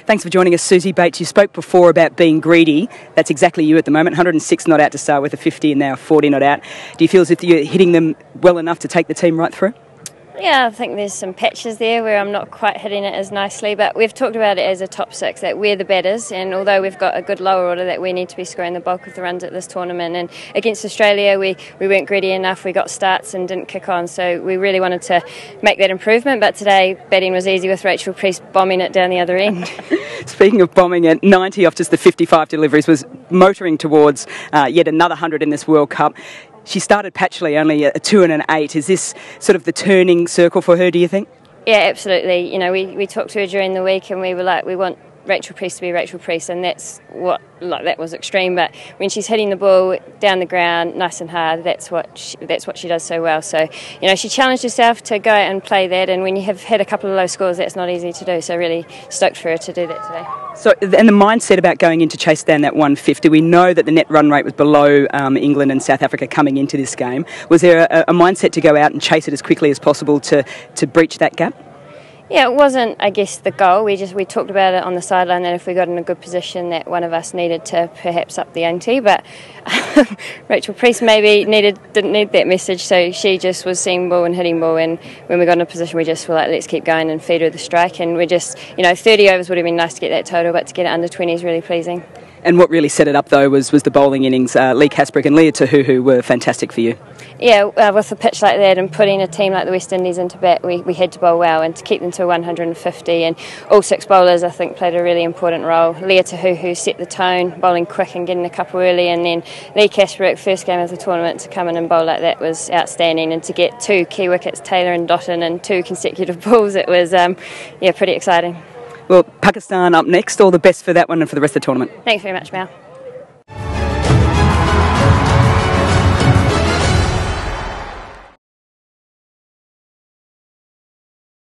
Thanks for joining us, Suzie Bates. You spoke before about being greedy. That's exactly you at the moment. 106 not out to start with, a 50 and now 40 not out. Do you feel as if you're hitting them well enough to take the team right through? Yeah, I think there's some patches there where I'm not quite hitting it as nicely, but we've talked about it as a top six, that we're the batters, and although we've got a good lower order, that we need to be scoring the bulk of the runs at this tournament. And against Australia, we weren't greedy enough. We got starts and didn't kick on, so we really wanted to make that improvement. But today, batting was easy with Rachel Priest bombing it down the other end. Speaking of bombing it, 90 off just the 55 deliveries was motoring towards yet another 100 in this World Cup. She started patchily, only a 2 and an 8. Is this sort of the turning circle for her, do you think? Yeah, absolutely. You know, we talked to her during the week and we were like, we want Rachel Priest to be Rachel Priest, and that's what, like, that was extreme. But when she's hitting the ball down the ground nice and hard, that's what she does so well. So, you know, she challenged herself to go out and play that, and when you have had a couple of low scores, that's not easy to do. So really stoked for her to do that today. So, and the mindset about going in to chase down that 150, we know that the net run rate was below England and South Africa coming into this game. Was there a mindset to go out and chase it as quickly as possible to breach that gap? Yeah, it wasn't, I guess, the goal. We talked about it on the sideline that if we got in a good position that one of us needed to perhaps up the ante, but Rachel Priest maybe didn't need that message, so she just was seeing ball and hitting ball, and when we got in a position we just were like, let's keep going and feed her the strike, and we just, you know, 30 overs would have been nice to get that total, but to get it under 20 is really pleasing. And what really set it up, though, was the bowling innings. Lee Casbrick and Leah Tahuhu were fantastic for you. Yeah, with a pitch like that and putting a team like the West Indies into bat, we had to bowl well, and to keep them to 150. And all six bowlers, I think, played a really important role. Leah Tahuhu set the tone, bowling quick and getting a couple early, and then Lee Casbrick, first game of the tournament, to come in and bowl like that was outstanding. And to get 2 key wickets, Taylor and Dotton, and 2 consecutive balls, it was pretty exciting. Well, Pakistan up next. All the best for that one and for the rest of the tournament. Thanks very much, Mal.